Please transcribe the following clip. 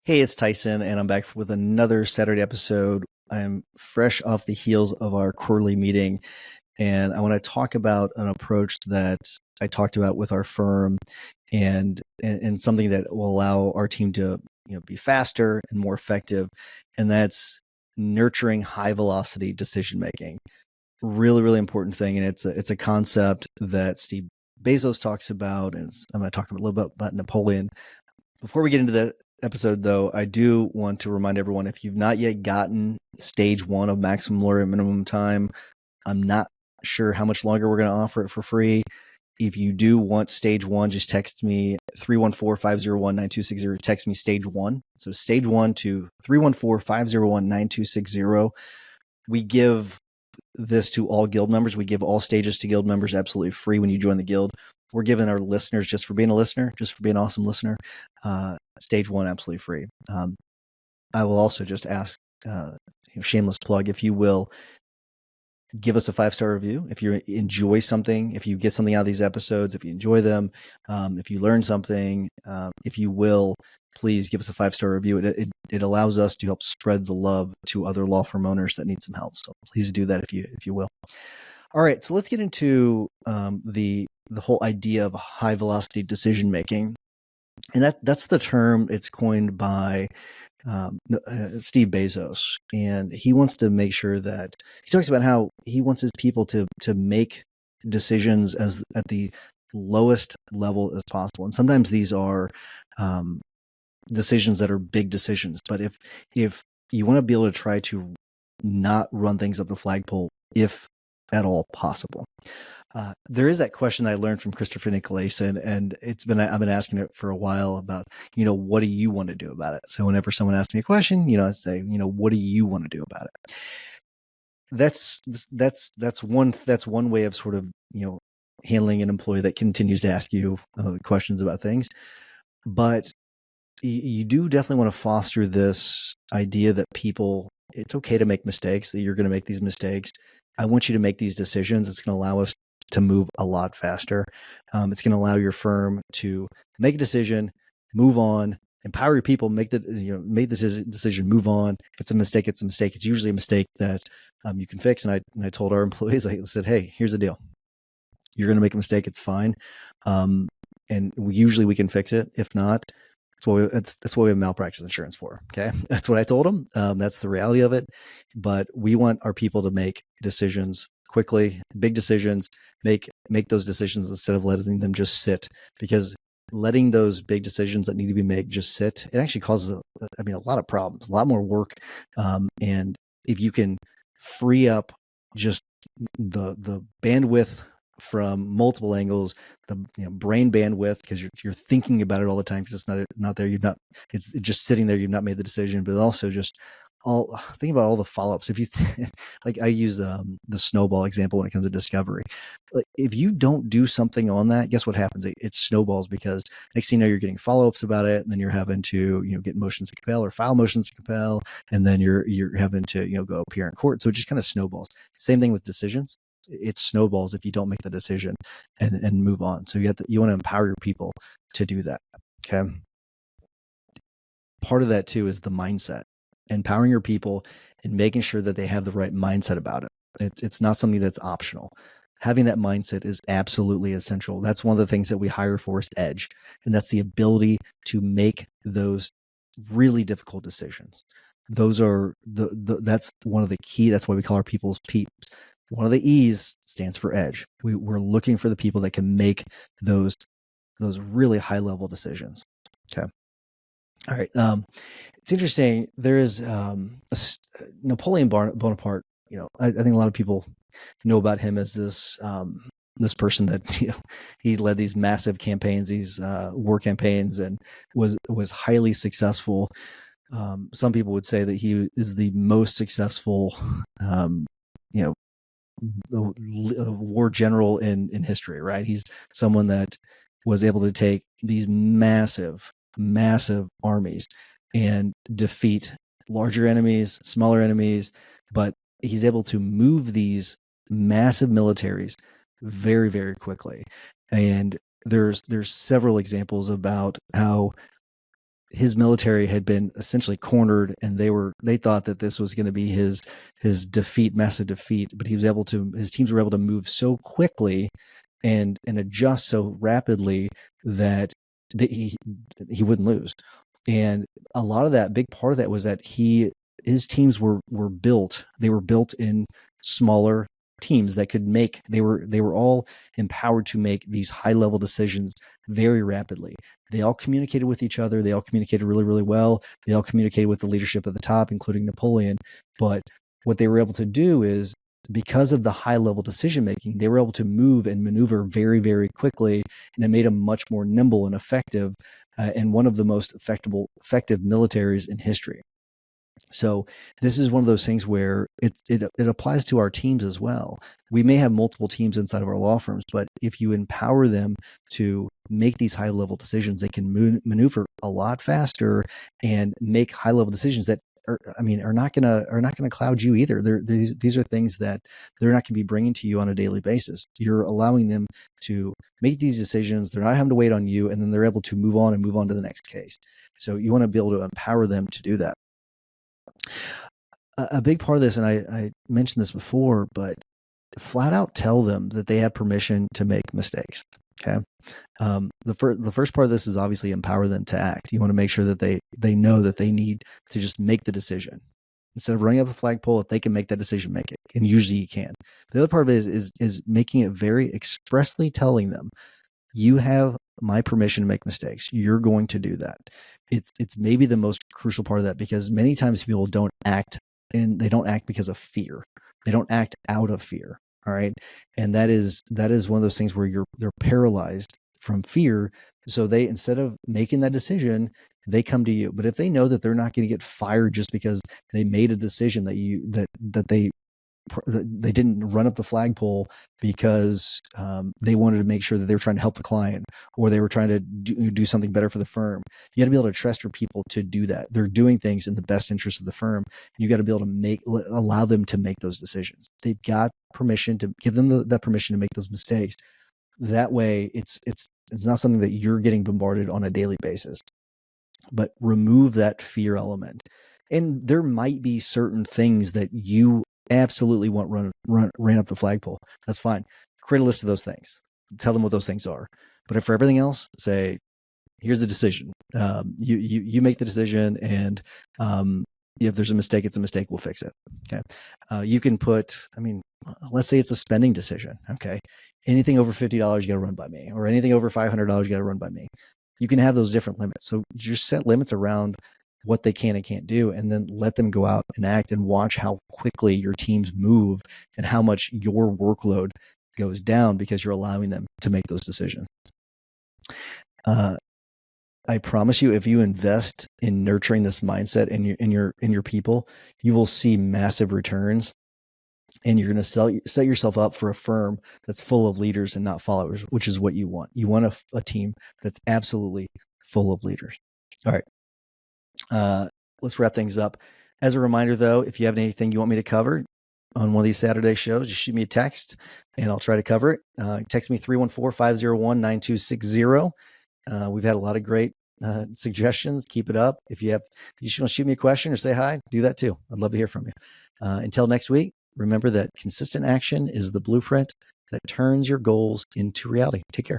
Hey, it's Tyson, and I'm back with another Saturday episode. I'm fresh off the heels of our quarterly meeting, and I want to talk about an approach that I talked about with our firm, and something that will allow our team to be faster and more effective, and that's nurturing high velocity decision making. Really, really important thing, and it's a concept that Steve Bezos talks about, and I'm going to talk a little bit about Napoleon. Before we get into the episode, though, I do want to remind everyone, if you've not yet gotten stage one of maximum lawyer minimum time, I'm not sure how much longer we're going to offer it for free. If you do want stage one, just text me 314-501-9260. Text me stage one. So stage one to 314-501-9260. We give this to all guild members. We give all stages to guild members absolutely free when you join the guild. We're giving our listeners, just for being a listener, just for being an awesome listener, stage one absolutely free. I will also just ask, shameless plug, if you will, give us a 5-star review. If you enjoy something, if you get something out of these episodes, if you enjoy them, if you learn something, if you will, please give us a 5-star review. It allows us to help spread the love to other law firm owners that need some help. So please do that if you will. All right, so let's get into the whole idea of high velocity decision making, and that's the term. It's coined by Steve Bezos, and he wants to make sure that he talks about how he wants his people to make decisions at the lowest level as possible. And sometimes these are decisions that are big decisions. But if you want to be able to try to not run things up the flagpole, if at all possible. There is that question that I learned from Christopher Nicolason, and I've been asking it for a while about, what do you want to do about it? So whenever someone asks me a question, I say, what do you want to do about it? That's one way of sort of, handling an employee that continues to ask you questions about things. But you do definitely want to foster this idea that it's okay to make mistakes, that you're going to make these mistakes. I want you to make these decisions. It's going to allow us to move a lot faster. It's going to allow your firm to make a decision, move on, empower your people, make the decision, move on. If it's a mistake, it's a mistake. It's usually a mistake that you can fix. And I told our employees, I said, hey, here's the deal. You're going to make a mistake. It's fine. And usually we can fix it. If not, that's what we have malpractice insurance for. Okay. That's what I told them. That's the reality of it. But we want our people to make decisions quickly, big decisions, make those decisions instead of letting them just sit, because letting those big decisions that need to be made just sit, it actually causes a lot of problems, a lot more work. And if you can free up just the bandwidth from multiple angles, the brain bandwidth, because you're thinking about it all the time, because it's not there. It's just sitting there. You've not made the decision, but also just think about all the follow-ups. If you like, I use the snowball example when it comes to discovery. Like, if you don't do something on that, guess what happens? It snowballs, because next thing you know, you're getting follow-ups about it, and then you're having to get motions to compel or file motions to compel, and then you're having to go appear in court. So it just kind of snowballs. Same thing with decisions. It snowballs if you don't make the decision and move on. So you want to empower your people to do that. Okay. Part of that too is the mindset, empowering your people and making sure that they have the right mindset about it. It's not something that's optional. Having that mindset is absolutely essential. That's one of the things that we hire for is edge. And that's the ability to make those really difficult decisions. Those are that's one of the key. That's why we call our people peeps. One of the E's stands for edge. We're looking for the people that can make those really high level decisions. Okay. All right. It's interesting. There is Napoleon Bonaparte. I think a lot of people know about him as this person that he led these massive campaigns, these war campaigns, and was highly successful. Some people would say that he is the most successful war general in history, right? He's someone that was able to take these massive armies and defeat larger enemies, smaller enemies, but he's able to move these massive militaries very, very quickly. And there's several examples about how his military had been essentially cornered, and they thought that this was going to be his defeat, massive defeat. But his teams were able to move so quickly and adjust so rapidly that he wouldn't lose. And a lot of that, big part of that was that his teams were built. They were built in smaller teams that could make. They were all empowered to make these high level decisions very rapidly. They all communicated with each other. They all communicated really, really well. They all communicated with the leadership at the top, including Napoleon. But what they were able to do is, because of the high level decision making, they were able to move and maneuver very, very quickly, and it made them much more nimble and effective, and one of the most effective militaries in history. So this is one of those things where it applies to our teams as well. We may have multiple teams inside of our law firms, but if you empower them to make these high level decisions, they can maneuver a lot faster and make high level decisions that are not gonna cloud you either. These are things that they're not gonna be bringing to you on a daily basis. You're allowing them to make these decisions. They're not having to wait on you, and then they're able to move on to the next case. So you want to be able to empower them to do that. A big part of this, and I mentioned this before, but flat out tell them that they have permission to make mistakes. Okay. The first part of this is obviously empower them to act. You want to make sure that they know that they need to just make the decision. Instead of running up a flagpole, if they can make that decision, make it. And usually you can. The other part of it is making it very expressly telling them, you have my permission to make mistakes. You're going to do that. It's maybe the most crucial part of that, because many times people don't act, and they don't act because of fear. They don't act out of fear. All right. And that is one of those things where they're paralyzed from fear. So they, instead of making that decision, they come to you. But if they know that they're not going to get fired just because they made a decision that they didn't run up the flagpole because they wanted to make sure that they were trying to help the client, or they were trying to do something better for the firm. You got to be able to trust your people to do that. They're doing things in the best interest of the firm. You got to be able to allow them to make those decisions. They've got permission to give them that permission to make those mistakes. That way, it's not something that you're getting bombarded on a daily basis. But remove that fear element. And there might be certain things that you absolutely want ran up the flagpole. That's fine. Create a list of those things. Tell them what those things are. But for everything else, say, here's the decision. You make the decision, and if there's a mistake, it's a mistake. We'll fix it. Okay. You can put, let's say it's a spending decision. Okay. Anything over $50, you got to run by me, or anything over $500, you got to run by me. You can have those different limits. So just set limits around what they can and can't do, and then let them go out and act, and watch how quickly your teams move and how much your workload goes down because you're allowing them to make those decisions. I promise you, if you invest in nurturing this mindset in your people, you will see massive returns, and you're going to set yourself up for a firm that's full of leaders and not followers, which is what you want. You want a team that's absolutely full of leaders. All right. Let's wrap things up. As a reminder, though, if you have anything you want me to cover on one of these Saturday shows, just shoot me a text and I'll try to cover it. Text me 314-501-9260. We've had a lot of great suggestions. Keep it up. If you just want to shoot me a question or say hi, do that too. I'd love to hear from you. Until next week, remember that consistent action is the blueprint that turns your goals into reality. Take care.